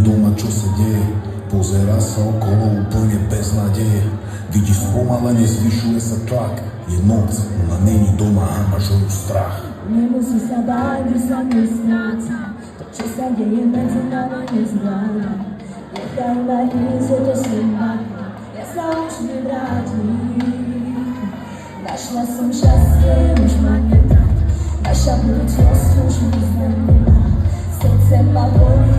Doma, čo sa deje, pozerá sa okolo úplne bez nádeje. Vidí spomalenie, zvyšuje sa tlak. Je noc, ona není doma a máš ju strach. Nemusí sa báť, že sa nestráca. To, čo sa deje medzi nami, nezvláda. Nechaj ma ísť, je to sníma. Ja sa už nevrátim. Našla som šťastie, už ma netrať. Naša budúcnosť už význam nemá. Srdce ma bolí.